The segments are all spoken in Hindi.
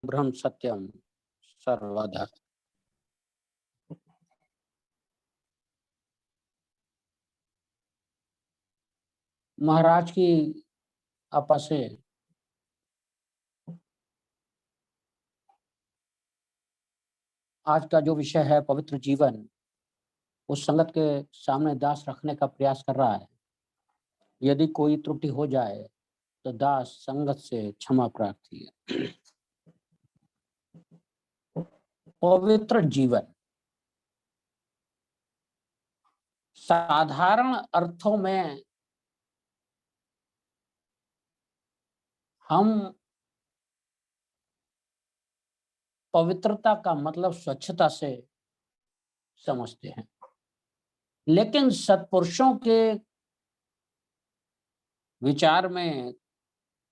ब्रह्म सत्यम सर्वदा। महाराज की आपा से आज का जो विषय है पवित्र जीवन, उस संगत के सामने दास रखने का प्रयास कर रहा है। यदि कोई त्रुटि हो जाए तो दास संगत से क्षमा प्रार्थी है। पवित्र जीवन साधारण अर्थों में हम पवित्रता का मतलब स्वच्छता से समझते हैं, लेकिन सत्पुरुषों के विचार में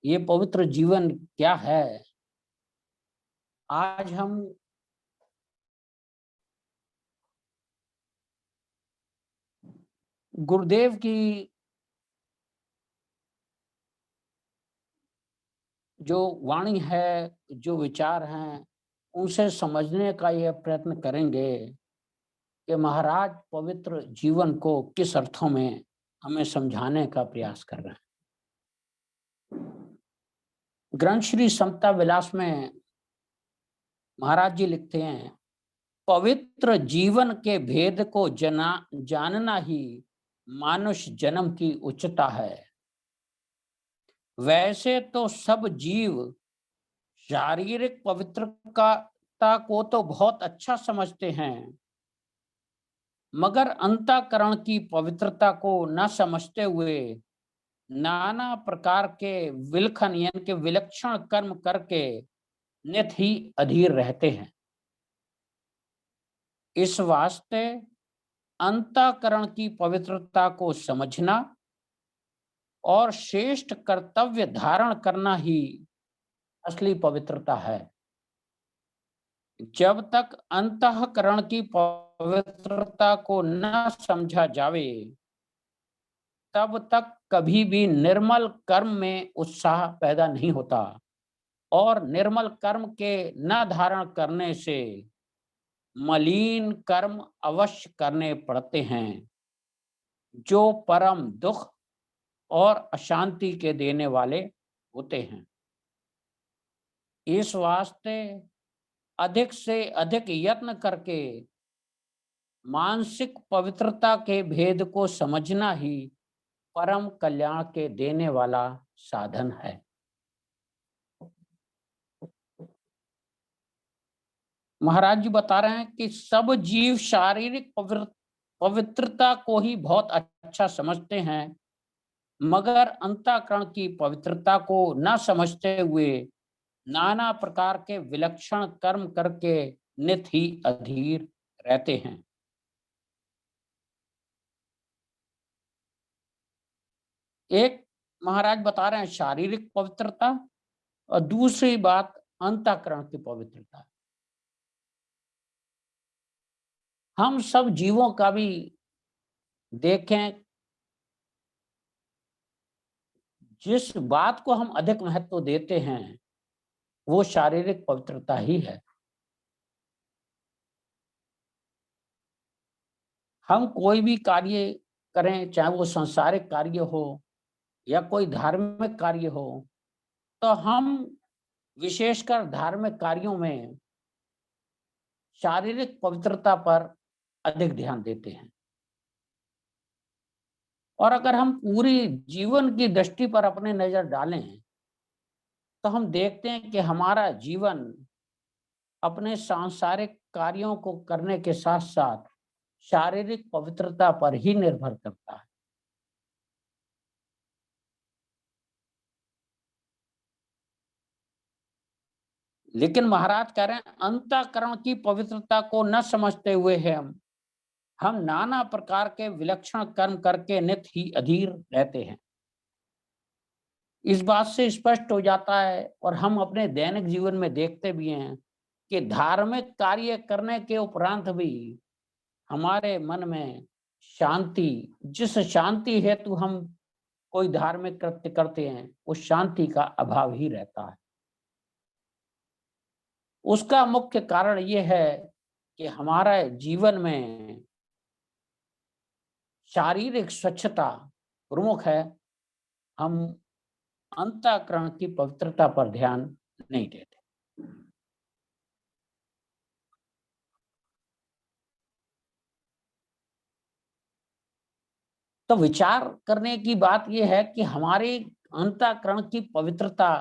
ये पवित्र जीवन क्या है, आज हम गुरुदेव की जो वाणी है, जो विचार हैं, उनसे समझने का यह प्रयत्न करेंगे कि महाराज पवित्र जीवन को किस अर्थों में हमें समझाने का प्रयास कर रहे हैं। ग्रंथ श्री समता विलास में महाराज जी लिखते हैं, पवित्र जीवन के भेद को जानना ही मानुष जन्म की उच्चता है। वैसे तो सब जीव शारीरिक पवित्रता को तो बहुत अच्छा समझते हैं, मगर अंतःकरण की पवित्रता को न समझते हुए नाना प्रकार के विलक्षण यानी के विलक्षण कर्म करके नित ही अधीर रहते हैं। इस वास्ते अंतःकरण की पवित्रता को समझना और श्रेष्ठ कर्तव्य धारण करना ही असली पवित्रता है। जब तक अंतःकरण की पवित्रता को न समझा जावे, तब तक कभी भी निर्मल कर्म में उत्साह पैदा नहीं होता और निर्मल कर्म के न धारण करने से मलिन कर्म अवश्य करने पड़ते हैं, जो परम दुख और अशांति के देने वाले होते हैं। इस वास्ते अधिक से अधिक यत्न करके मानसिक पवित्रता के भेद को समझना ही परम कल्याण के देने वाला साधन है। महाराज जी बता रहे हैं कि सब जीव शारीरिक पवित्रता को ही बहुत अच्छा समझते हैं, मगर अंतःकरण की पवित्रता को न समझते हुए नाना प्रकार के विलक्षण कर्म करके नित ही अधीर रहते हैं। एक महाराज बता रहे हैं शारीरिक पवित्रता और दूसरी बात अंतःकरण की पवित्रता। हम सब जीवों का भी देखें, जिस बात को हम अधिक महत्व देते हैं वो शारीरिक पवित्रता ही है। हम कोई भी कार्य करें, चाहे वो सांसारिक कार्य हो या कोई धार्मिक कार्य हो, तो हम विशेषकर धार्मिक कार्यों में शारीरिक पवित्रता पर अधिक ध्यान देते हैं। और अगर हम पूरी जीवन की दृष्टि पर अपने नजर डालें तो हम देखते हैं कि हमारा जीवन अपने सांसारिक कार्यों को करने के साथ साथ शारीरिक पवित्रता पर ही निर्भर करता है। लेकिन महाराज कह रहे हैं अंतःकरण की पवित्रता को न समझते हुए हम नाना प्रकार के विलक्षण कर्म करके नित ही अधीर रहते हैं। इस बात से स्पष्ट हो जाता है और हम अपने दैनिक जीवन में देखते भी हैं कि धार्मिक कार्य करने के उपरांत भी हमारे मन में शांति, जिस शांति हेतु हम कोई धार्मिक कृत्य करते हैं, उस शांति का अभाव ही रहता है। उसका मुख्य कारण ये है कि हमारे जीवन में शारीरिक स्वच्छता प्रमुख है। हम अंतःकरण की पवित्रता पर ध्यान नहीं देते। तो विचार करने की बात यह है कि हमारी अंतःकरण की पवित्रता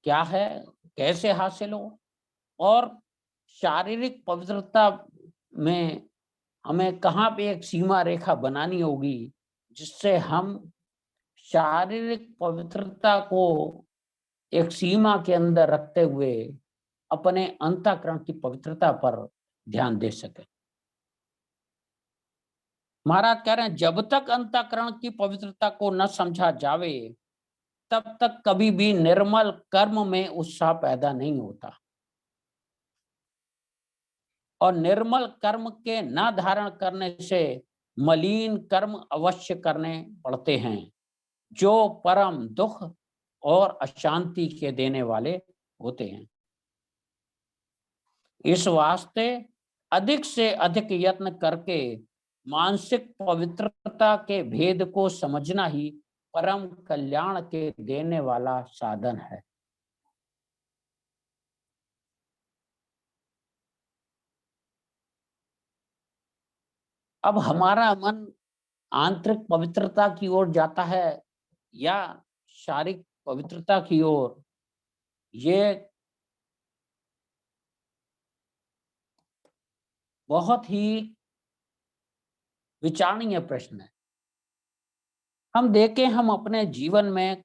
क्या है, कैसे हासिल हो, और शारीरिक पवित्रता में हमें कहाँ पे एक सीमा रेखा बनानी होगी, जिससे हम शारीरिक पवित्रता को एक सीमा के अंदर रखते हुए अपने अंतःकरण की पवित्रता पर ध्यान दे सके। महाराज कह रहे हैं, जब तक अंतःकरण की पवित्रता को न समझा जावे, तब तक कभी भी निर्मल कर्म में उत्साह पैदा नहीं होता, और निर्मल कर्म के न धारण करने से मलिन कर्म अवश्य करने पड़ते हैं, जो परम दुख और अशांति के देने वाले होते हैं। इस वास्ते अधिक से अधिक यत्न करके मानसिक पवित्रता के भेद को समझना ही परम कल्याण के देने वाला साधन है। अब हमारा मन आंतरिक पवित्रता की ओर जाता है या शारीरिक पवित्रता की ओर, ये बहुत ही विचारणीय प्रश्न है। हम देखें, हम अपने जीवन में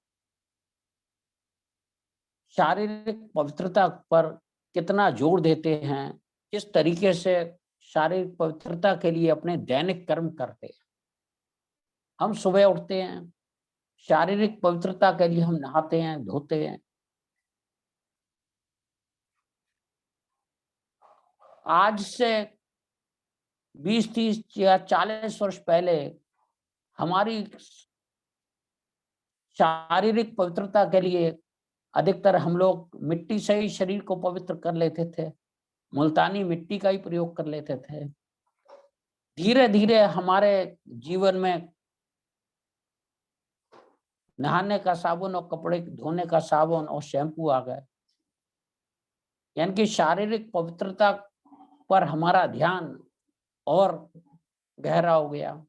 शारीरिक पवित्रता पर कितना जोर देते हैं, किस तरीके से शारीरिक पवित्रता के लिए अपने दैनिक कर्म करते हैं। हम सुबह उठते हैं, शारीरिक पवित्रता के लिए हम नहाते हैं, धोते हैं। आज से 20, 30 या 40 वर्ष पहले हमारी शारीरिक पवित्रता के लिए अधिकतर हम लोग मिट्टी से ही शरीर को पवित्र कर लेते थे, मुल्तानी मिट्टी का ही प्रयोग कर लेते थे। धीरे धीरे हमारे जीवन में नहाने का साबुन और कपड़े धोने का साबुन और शैम्पू आ गए, यानी कि शारीरिक पवित्रता पर हमारा ध्यान और गहरा हो गया।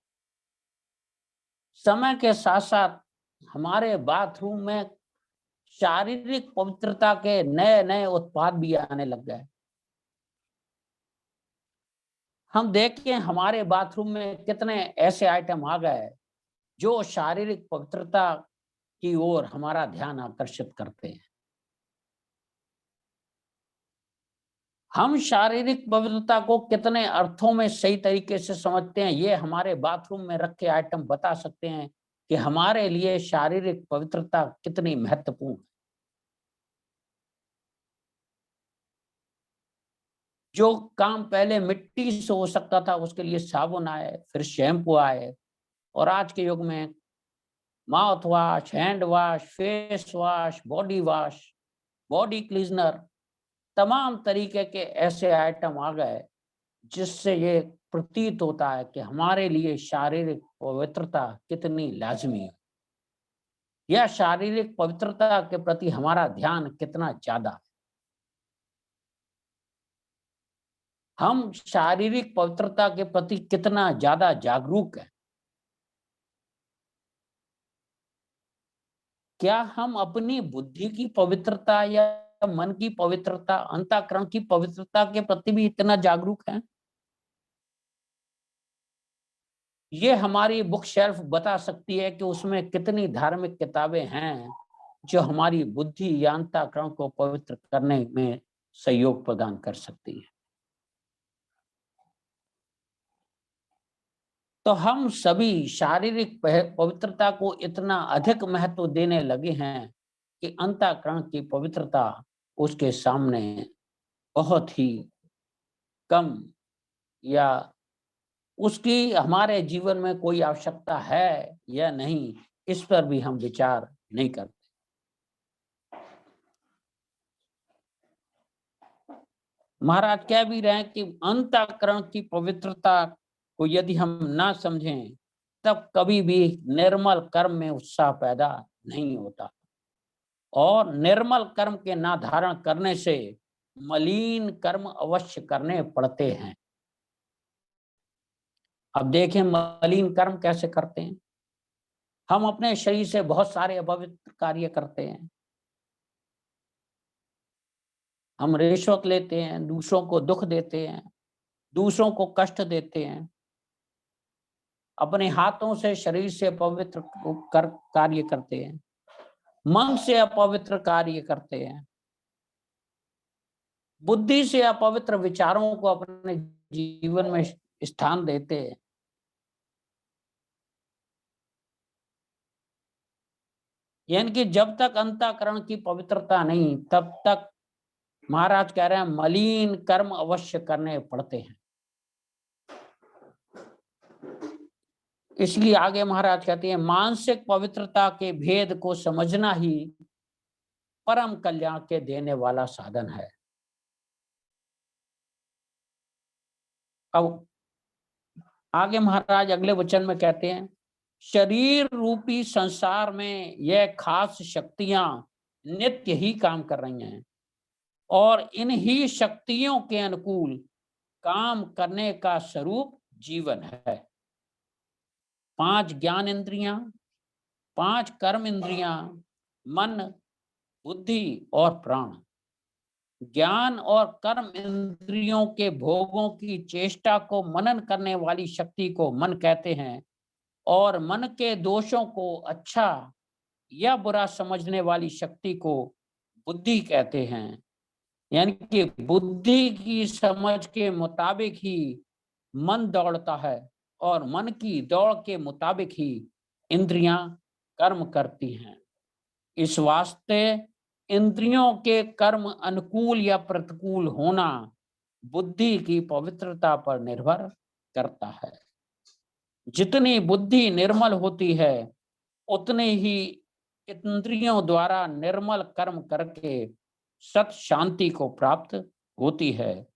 समय के साथ साथ हमारे बाथरूम में शारीरिक पवित्रता के नए नए उत्पाद भी आने लग गए। हम देखें, हमारे बाथरूम में कितने ऐसे आइटम आ गए जो शारीरिक पवित्रता की ओर हमारा ध्यान आकर्षित करते हैं। हम शारीरिक पवित्रता को कितने अर्थों में सही तरीके से समझते हैं, ये हमारे बाथरूम में रखे आइटम बता सकते हैं कि हमारे लिए शारीरिक पवित्रता कितनी महत्वपूर्ण है। जो काम पहले मिट्टी से हो सकता था, उसके लिए साबुन आए, फिर शैम्पू आए, और आज के युग में mouth wash, hand wash, face wash, body wash, body cleanser, तमाम तरीके के ऐसे आइटम आ गए जिससे ये प्रतीत होता है कि हमारे लिए शारीरिक पवित्रता कितनी लाजमी है, या शारीरिक पवित्रता के प्रति हमारा ध्यान कितना ज्यादा है। हम शारीरिक पवित्रता के प्रति कितना ज्यादा जागरूक है। क्या हम अपनी बुद्धि की पवित्रता या मन की पवित्रता, अंतःकरण की पवित्रता के प्रति भी इतना जागरूक हैं? ये हमारी बुक शेल्फ बता सकती है कि उसमें कितनी धार्मिक किताबें हैं जो हमारी बुद्धि या अंतःकरण को पवित्र करने में सहयोग प्रदान कर सकती है। तो हम सभी शारीरिक पवित्रता को इतना अधिक महत्व देने लगे हैं कि अंतःकरण की पवित्रता उसके सामने बहुत ही कम, या उसकी हमारे जीवन में कोई आवश्यकता है या नहीं, इस पर भी हम विचार नहीं करते। महाराज कह भी रहे हैं कि अंतःकरण की पवित्रता को यदि हम ना समझें तब कभी भी निर्मल कर्म में उत्साह पैदा नहीं होता, और निर्मल कर्म के ना धारण करने से मलिन कर्म अवश्य करने पड़ते हैं। अब देखें मलिन कर्म कैसे करते हैं। हम अपने शरीर से बहुत सारे अपवित्र कार्य करते हैं। हम रिश्वत लेते हैं, दूसरों को दुख देते हैं, दूसरों को कष्ट देते हैं, अपने हाथों से शरीर से अपवित्र कार्य करते हैं, मन से अपवित्र कार्य करते हैं, बुद्धि से अपवित्र विचारों को अपने जीवन में स्थान देते हैं। यानी कि जब तक अंतःकरण की पवित्रता नहीं, तब तक महाराज कह रहे हैं मलिन कर्म अवश्य करने पड़ते हैं। इसलिए आगे महाराज कहते हैं मानसिक पवित्रता के भेद को समझना ही परम कल्याण के देने वाला साधन है। अब आगे महाराज अगले वचन में कहते हैं शरीर रूपी संसार में यह खास शक्तियां नित्य ही काम कर रही हैं और इन ही शक्तियों के अनुकूल काम करने का स्वरूप जीवन है। 5 ज्ञान इंद्रियां, 5 कर्म इंद्रियां, मन, बुद्धि और प्राण। ज्ञान और कर्म इंद्रियों के भोगों की चेष्टा को मनन करने वाली शक्ति को मन कहते हैं, और मन के दोषों को अच्छा या बुरा समझने वाली शक्ति को बुद्धि कहते हैं। यानी कि बुद्धि की समझ के मुताबिक ही मन दौड़ता है और मन की दौड़ के मुताबिक ही इंद्रियां कर्म करती हैं। इस वास्ते इंद्रियों के कर्म अनुकूल या प्रतिकूल होना बुद्धि की पवित्रता पर निर्भर करता है। जितनी बुद्धि निर्मल होती है उतने ही इंद्रियों द्वारा निर्मल कर्म करके सत शांति को प्राप्त होती है,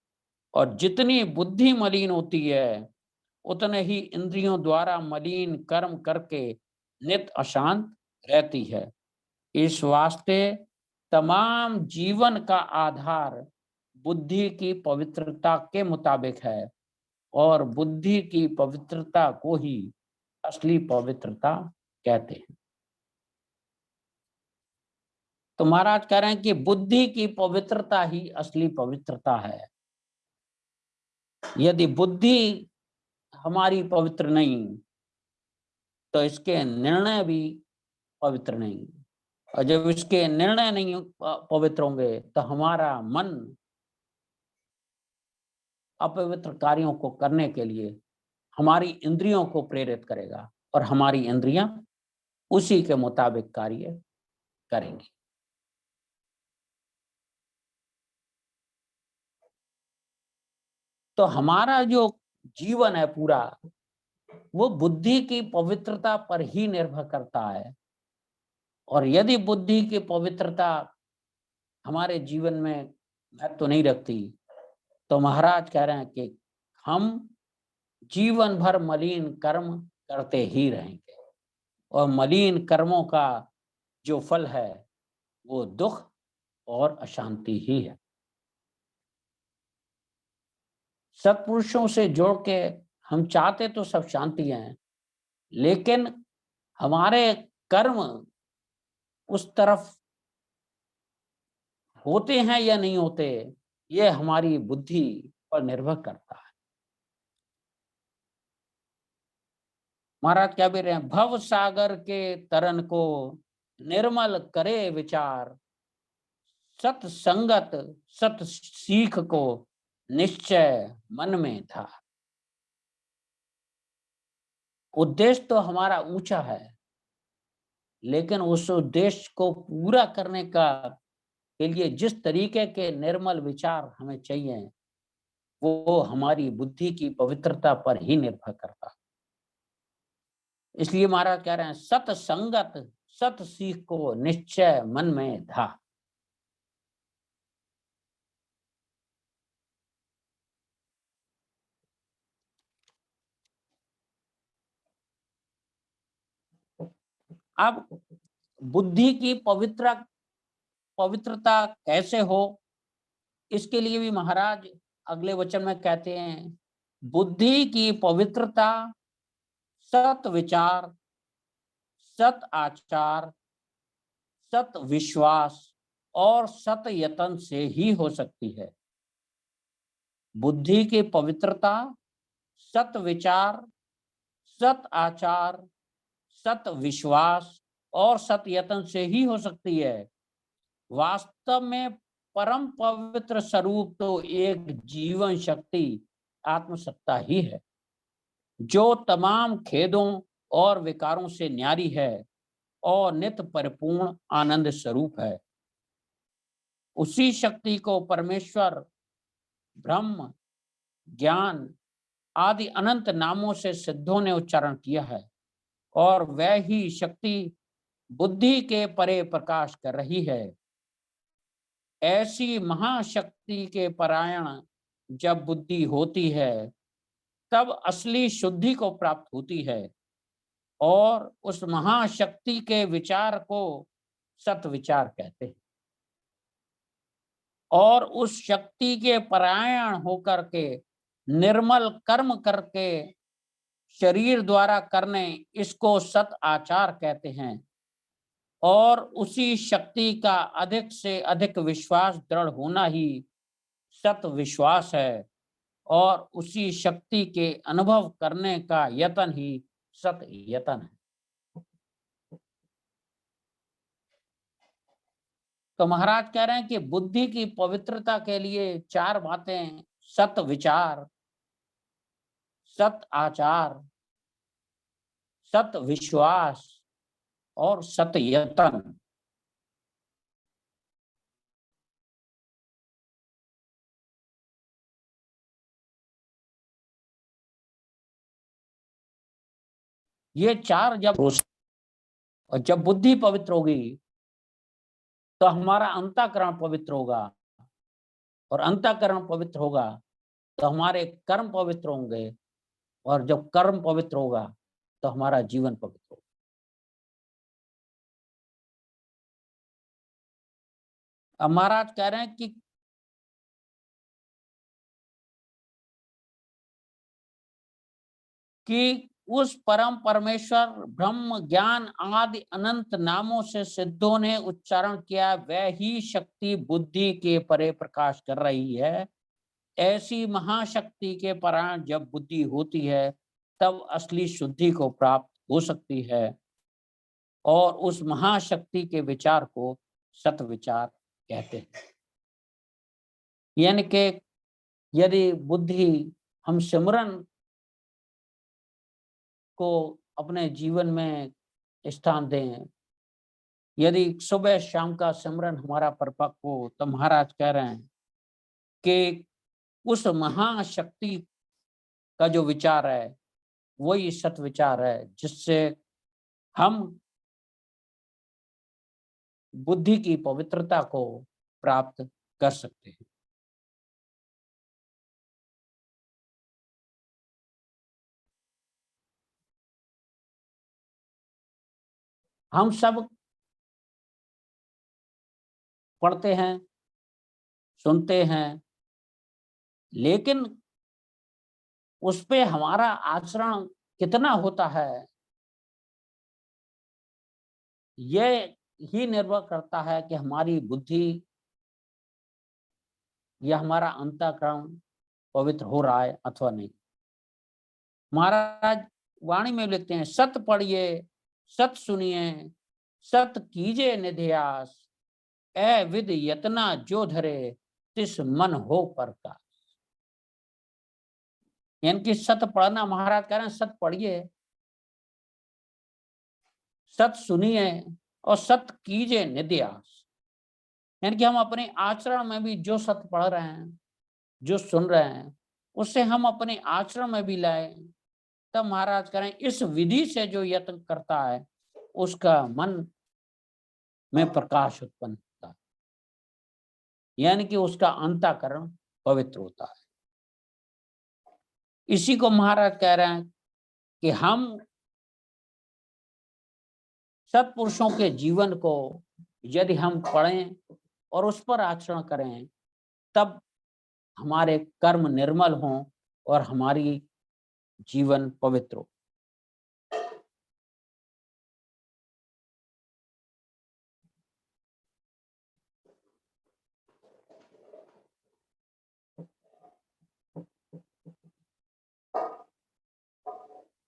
और जितनी बुद्धि मलिन होती है उतने ही इंद्रियों द्वारा मलिन कर्म करके नित अशांत रहती है। इस वास्ते तमाम जीवन का आधार बुद्धि की पवित्रता के मुताबिक है, और बुद्धि की पवित्रता को ही असली पवित्रता कहते हैं। तो महाराज कह रहे हैं कि बुद्धि की पवित्रता ही असली पवित्रता है। यदि बुद्धि हमारी पवित्र नहीं तो इसके निर्णय भी पवित्र नहीं, और जब इसके निर्णय नहीं पवित्र होंगे तो हमारा मन अपवित्र कार्यों को करने के लिए हमारी इंद्रियों को प्रेरित करेगा, और हमारी इंद्रियां उसी के मुताबिक कार्य करेंगी। तो हमारा जो जीवन है पूरा वो बुद्धि की पवित्रता पर ही निर्भर करता है, और यदि बुद्धि की पवित्रता हमारे जीवन में महत्व तो नहीं रखती तो महाराज कह रहे हैं कि हम जीवन भर मलिन कर्म करते ही रहेंगे, और मलिन कर्मों का जो फल है वो दुख और अशांति ही है। सत्पुरुषों से जोड़ के हम चाहते तो सब शांति है, लेकिन हमारे कर्म उस तरफ होते हैं या नहीं होते, ये हमारी बुद्धि पर निर्भर करता है। महाराज क्या बोल रहे हैं, भव सागर के तरन को निर्मल करे विचार, सत संगत सत सीख को निश्चय मन में था। उद्देश्य तो हमारा ऊंचा है, लेकिन उस उद्देश्य को पूरा करने का के लिए जिस तरीके के निर्मल विचार हमें चाहिए वो हमारी बुद्धि की पवित्रता पर ही निर्भर करता है। इसलिए महाराज कह रहे हैं सत संगत सत सीख को निश्चय मन में था। अब बुद्धि की पवित्रता कैसे हो, इसके लिए भी महाराज अगले वचन में कहते हैं, बुद्धि की पवित्रता सत विचार, सत आचार, सत विश्वास और सत यतन से ही हो सकती है। बुद्धि की पवित्रता सत विचार, सत आचार, सत विश्वास और सत यतन से ही हो सकती है। वास्तव में परम पवित्र स्वरूप तो एक जीवन शक्ति आत्मसत्ता ही है, जो तमाम खेदों और विकारों से न्यारी है और नित्य परिपूर्ण आनंद स्वरूप है। उसी शक्ति को परमेश्वर, ब्रह्म, ज्ञान आदि अनंत नामों से सिद्धों ने उच्चारण किया है, और वह ही शक्ति बुद्धि के परे प्रकाश कर रही है। ऐसी महाशक्ति के परायण जब बुद्धि होती है, तब असली शुद्धि को प्राप्त होती है, और उस महाशक्ति के विचार को सत विचार कहते हैं। और उस शक्ति के परायण होकर के निर्मल कर्म करके शरीर द्वारा करने, इसको सत आचार कहते हैं। और उसी शक्ति का अधिक से अधिक विश्वास दृढ़ होना ही सत विश्वास है, और उसी शक्ति के अनुभव करने का यतन ही सत यतन है। तो महाराज कह रहे हैं कि बुद्धि की पवित्रता के लिए चार बातें: सत विचार, सत आचार, सत विश्वास और सत यतन। ये चार जब और जब बुद्धि पवित्र होगी तो हमारा अंतःकरण पवित्र होगा, और अंतःकरण पवित्र होगा तो हमारे कर्म पवित्र होंगे, और जब कर्म पवित्र होगा तो हमारा जीवन पवित्र होगा। अब महाराज कह रहे हैं कि उस परम परमेश्वर, ब्रह्म, ज्ञान आदि अनंत नामों से सिद्धों ने उच्चारण किया, वह ही शक्ति बुद्धि के परे प्रकाश कर रही है। ऐसी महाशक्ति के परायण जब बुद्धि होती है, तब असली शुद्धि को प्राप्त हो सकती है, और उस महाशक्ति के विचार को सत विचार कहते हैं। यानी कि यदि बुद्धि हम सिमरन को अपने जीवन में स्थान दें, यदि सुबह शाम का सिमरन हमारा परिपक्व हो, तो महाराज कह रहे हैं कि उस महाशक्ति का जो विचार है वही सत विचार है, जिससे हम बुद्धि की पवित्रता को प्राप्त कर सकते हैं। हम सब पढ़ते हैं, सुनते हैं, लेकिन उस पे हमारा आचरण कितना होता है, ये ही निर्भर करता है कि हमारी बुद्धि या हमारा अंतःकरण पवित्र हो रहा है अथवा नहीं। महाराज वाणी में लिखते हैं, सत पढ़िए, सत सुनिए, सत कीजिए निध्यास, ए विद यतना जो धरे, तिस मन हो प्रकाश। यानी कि सत पढ़ना, महाराज कह रहे हैं सत पढ़िए, सत सुनिए और सत कीजिए निध्यास। यानी कि हम अपने आचरण में भी जो सत पढ़ रहे हैं, जो सुन रहे हैं, उससे हम अपने आचरण में भी लाए, तब महाराज कह रहे हैं इस विधि से जो यत्न करता है उसका मन में प्रकाश उत्पन्न होता है, यानी कि उसका अंतःकरण पवित्र होता है। इसी को महाराज कह रहे हैं कि हम सत्पुरुषों के जीवन को यदि हम पढ़ें और उस पर आचरण करें, तब हमारे कर्म निर्मल हों और हमारी जीवन पवित्र हो।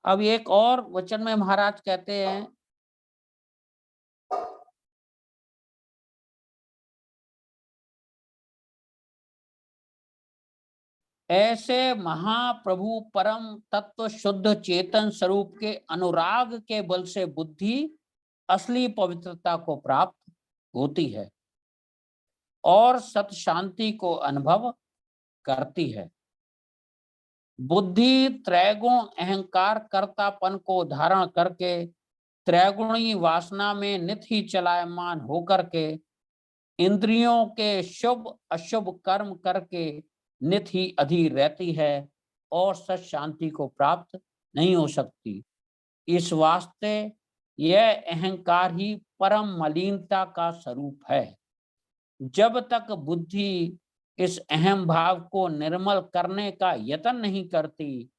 अब एक और वचन में महाराज कहते हैं, ऐसे महाप्रभु परम तत्व शुद्ध चेतन स्वरूप के अनुराग के बल से बुद्धि असली पवित्रता को प्राप्त होती है और सत शांति को अनुभव करती है। बुद्धि त्रैगुण अहंकार कर्तापन को धारण करके त्रैगुणी वासना में नित ही चलायमान होकर के इंद्रियों के शुभ अशुभ कर्म करके नित ही अधीर रहती है और सच शांति को प्राप्त नहीं हो सकती। इस वास्ते यह अहंकार ही परम मलिनता का स्वरूप है। जब तक बुद्धि इस अहम भाव को निर्मल करने का यत्न नहीं करती,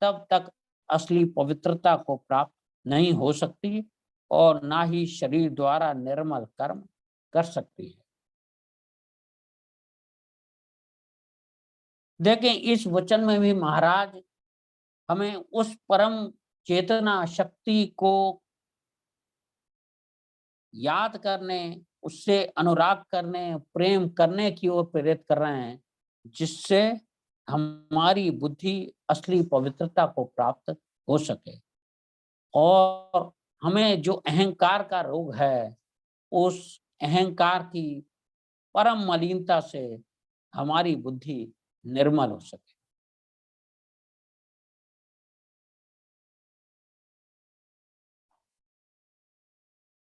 तब तक असली पवित्रता को प्राप्त नहीं हो सकती और ना ही शरीर द्वारा निर्मल कर्म कर सकती है। देखें, इस वचन में भी महाराज हमें उस परम चेतना शक्ति को याद करने, उससे अनुराग करने, प्रेम करने की ओर प्रेरित कर रहे हैं, जिससे हमारी बुद्धि असली पवित्रता को प्राप्त हो सके और हमें जो अहंकार का रोग है, उस अहंकार की परम मलिनता से हमारी बुद्धि निर्मल हो सके।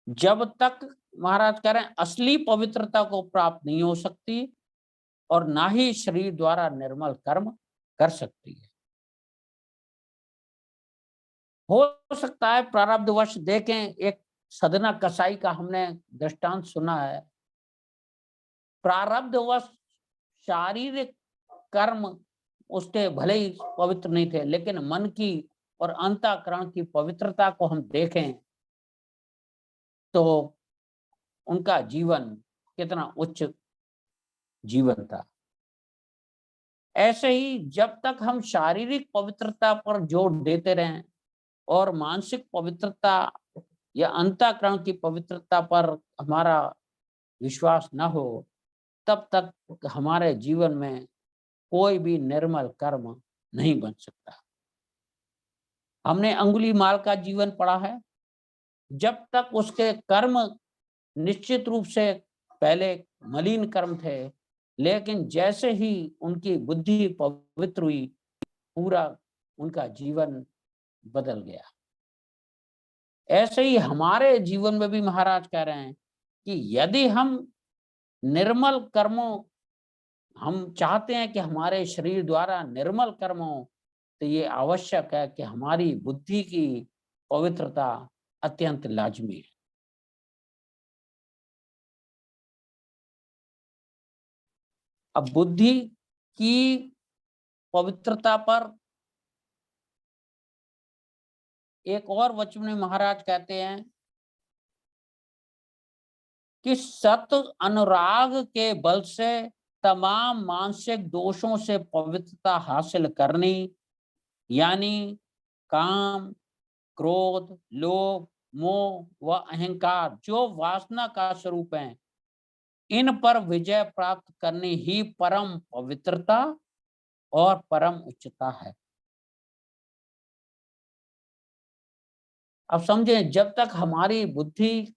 जब तक महाराज कह रहे हैं असली पवित्रता को प्राप्त नहीं हो सकती और ना ही शरीर द्वारा निर्मल कर्म कर सकती है। हो सकता है प्रारब्धवश, देखें, एक सदना कसाई का हमने दृष्टांत सुना है। प्रारब्धवश शारीरिक कर्म उसके भले ही पवित्र नहीं थे, लेकिन मन की और अंतःकरण की पवित्रता को हम देखें तो उनका जीवन कितना उच्च जीवन था। ऐसे ही जब तक हम शारीरिक पवित्रता पर जोर देते रहें और मानसिक पवित्रता या अंतःकरण की पवित्रता पर हमारा विश्वास न हो, तब तक हमारे जीवन में कोई भी निर्मल कर्म नहीं बन सकता। हमने अंगुलीमाल का जीवन पढ़ा है। जब तक उसके कर्म निश्चित रूप से पहले मलिन कर्म थे, लेकिन जैसे ही उनकी बुद्धि पवित्र हुई, पूरा उनका जीवन बदल गया। ऐसे ही हमारे जीवन में भी महाराज कह रहे हैं कि यदि हम निर्मल कर्मों, हम चाहते हैं कि हमारे शरीर द्वारा निर्मल कर्म हो, तो ये आवश्यक है कि हमारी बुद्धि की पवित्रता अत्यंत लाजमी है। अब बुद्धि की पवित्रता पर एक और वचन में महाराज कहते हैं कि सत अनुराग के बल से तमाम मानसिक दोषों से पवित्रता हासिल करनी, यानी काम, क्रोध, लोभ, मोह व अहंकार जो वासना का स्वरूप है, इन पर विजय प्राप्त करनी ही परम पवित्रता और परम उच्चता है। अब समझे, जब तक हमारी बुद्धि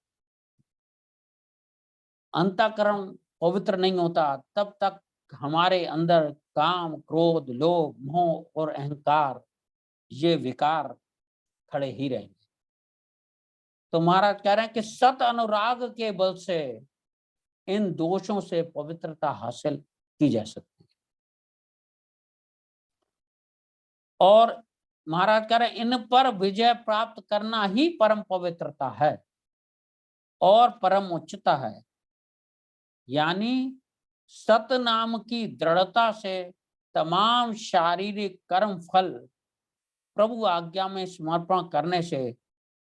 अंतःकरण पवित्र नहीं होता, तब तक हमारे अंदर काम, क्रोध, लोभ, मोह और अहंकार, ये विकार खड़े ही रहेंगे। तो महाराज कह रहे हैं कि सत अनुराग के बल से इन दोषों से पवित्रता हासिल की जा सकती है। और महाराज कह रहे हैं इन पर विजय प्राप्त करना ही परम पवित्रता है। और परम उच्चता है। यानी सतनाम की दृढ़ता से तमाम शारीरिक कर्म फल प्रभु आज्ञा में समर्पण करने से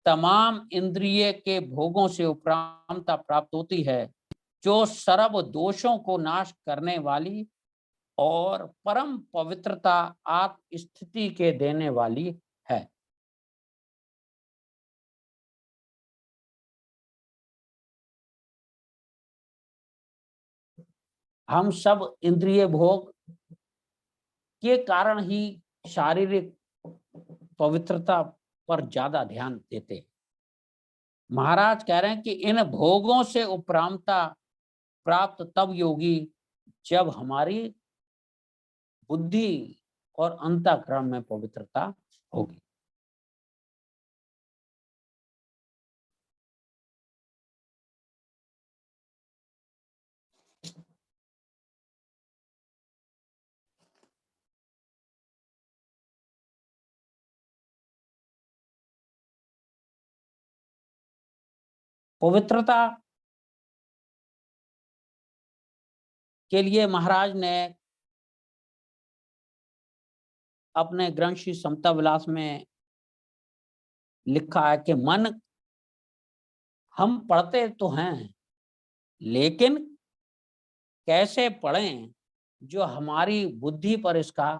तमाम इंद्रिय के भोगों से उपरामता प्राप्त होती है, जो सर्व दोषों को नाश करने वाली और परम पवित्रता आत्म स्थिति के देने वाली है। हम सब इंद्रिय भोग के कारण ही शारीरिक पवित्रता पर ज्यादा ध्यान देते हैं। महाराज कह रहे हैं कि इन भोगों से उपरामता प्राप्त तब योगी जब हमारी बुद्धि और अंतःकरण में पवित्रता होगी। पवित्रता के लिए महाराज ने अपने ग्रंथ श्री समता विलास में लिखा है कि मन हम पढ़ते तो हैं, लेकिन कैसे पढ़ें जो हमारी बुद्धि पर इसका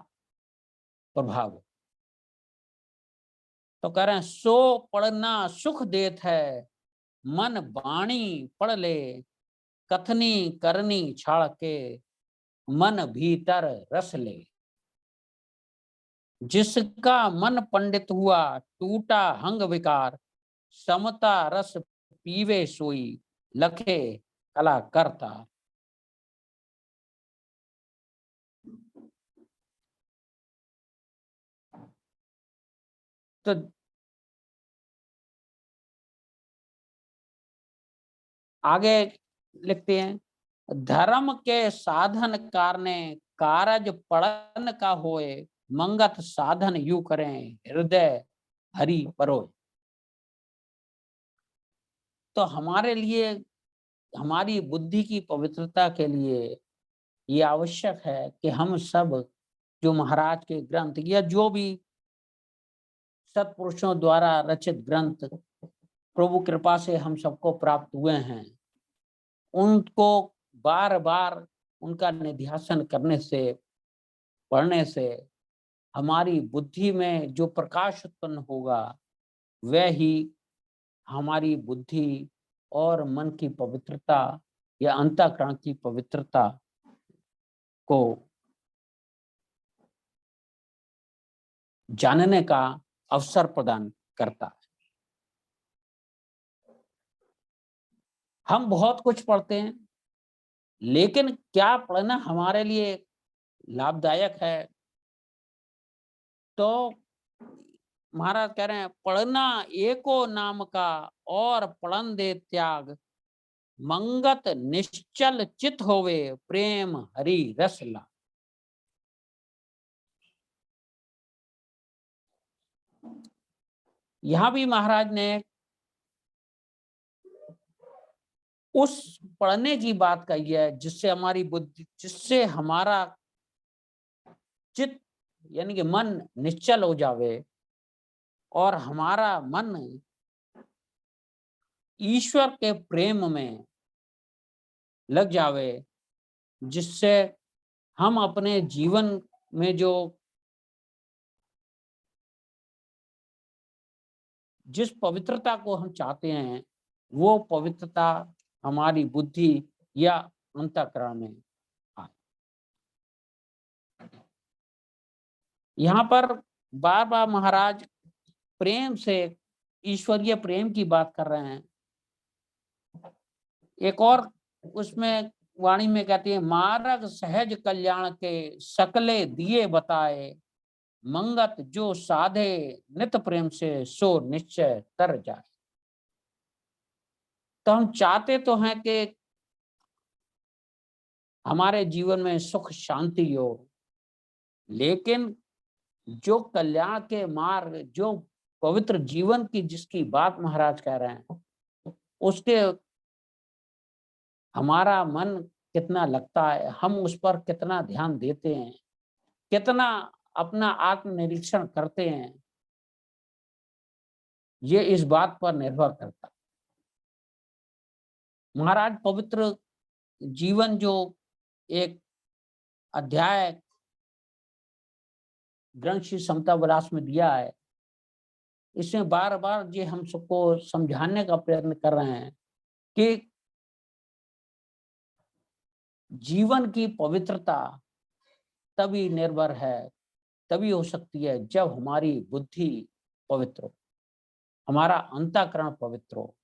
प्रभाव हो। तो कह रहे हैं सो पढ़ना सुख देत है, मन बाणी पढ़ ले, कथनी करनी छाड़ के, मन भीतर रस ले। जिसका मन पंडित हुआ टूटा हंग विकार, समता रस पीवे सोई, लखे कला करता। तो आगे लिखते हैं, धर्म के साधन कारणे कारज पड़न का होए, मंगत साधन यू करें हृदय हरि परोए। तो हमारे लिए हमारी बुद्धि की पवित्रता के लिए ये आवश्यक है कि हम सब जो महाराज के ग्रंथ या जो भी सत्पुरुषों द्वारा रचित ग्रंथ प्रभु कृपा से हम सबको प्राप्त हुए हैं, उनको बार बार उनका निध्यासन करने से, पढ़ने से हमारी बुद्धि में जो प्रकाश उत्पन्न होगा वह ही हमारी बुद्धि और मन की पवित्रता या अंतःकरण की पवित्रता को जानने का अवसर प्रदान करता है। हम बहुत कुछ पढ़ते हैं, लेकिन क्या पढ़ना हमारे लिए लाभदायक है? तो महाराज कह रहे हैं पढ़ना एको नाम का और पढ़न दे त्याग, मंगत निश्चल चित होवे, प्रेम हरि रस ला। यहां भी महाराज ने उस पढ़ने की बात कही है जिससे हमारी बुद्धि, जिससे हमारा चित्त यानी कि मन निश्चल हो जावे और हमारा मन ईश्वर के प्रेम में लग जावे, जिससे हम अपने जीवन में जो जिस पवित्रता को हम चाहते हैं वो पवित्रता हमारी बुद्धि या अंतःकरण में आए। यहाँ पर बार बार महाराज प्रेम से ईश्वरीय प्रेम की बात कर रहे हैं। एक और उसमें वाणी में कहती है, मार्ग सहज कल्याण के सकले दिए बताए, मंगत जो साधे नित प्रेम से सो निश्चय तर जाए। तो हम चाहते तो हैं कि हमारे जीवन में सुख शांति हो, लेकिन जो कल्याण के मार्ग, जो पवित्र जीवन की जिसकी बात महाराज कह रहे हैं, उसके हमारा मन कितना लगता है, हम उस पर कितना ध्यान देते हैं, कितना अपना आत्मनिरीक्षण करते हैं, ये इस बात पर निर्भर करता है। महाराज पवित्र जीवन जो एक अध्याय ग्रंथ श्री समता विलास में दिया है, इसमें बार बार ये हम सबको समझाने का प्रयत्न कर रहे हैं कि जीवन की पवित्रता तभी निर्भर है, तभी हो सकती है जब हमारी बुद्धि पवित्र हो, हमारा अंतःकरण पवित्र हो।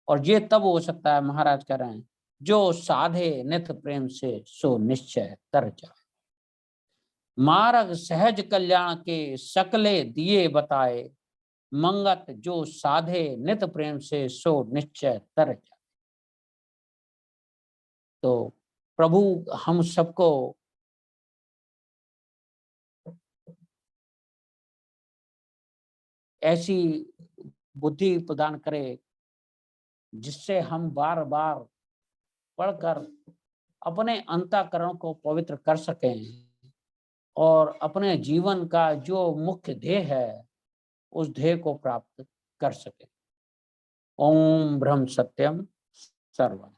और ये तब हो सकता है, महाराज कह रहे हैं, जो साधे नित प्रेम से सो निश्चय तर जाए। मार्ग सहज कल्याण के सकले दिए बताए, मंगत जो साधे नित प्रेम से सो निश्चय तर जाए। तो प्रभु हम सबको ऐसी बुद्धि प्रदान करे जिससे हम बार बार पढ़कर अपने अंतःकरण को पवित्र कर सकें और अपने जीवन का जो मुख्य ध्येय है उस ध्येय को प्राप्त कर सकें। ओम ब्रह्म सत्यम सर्वम।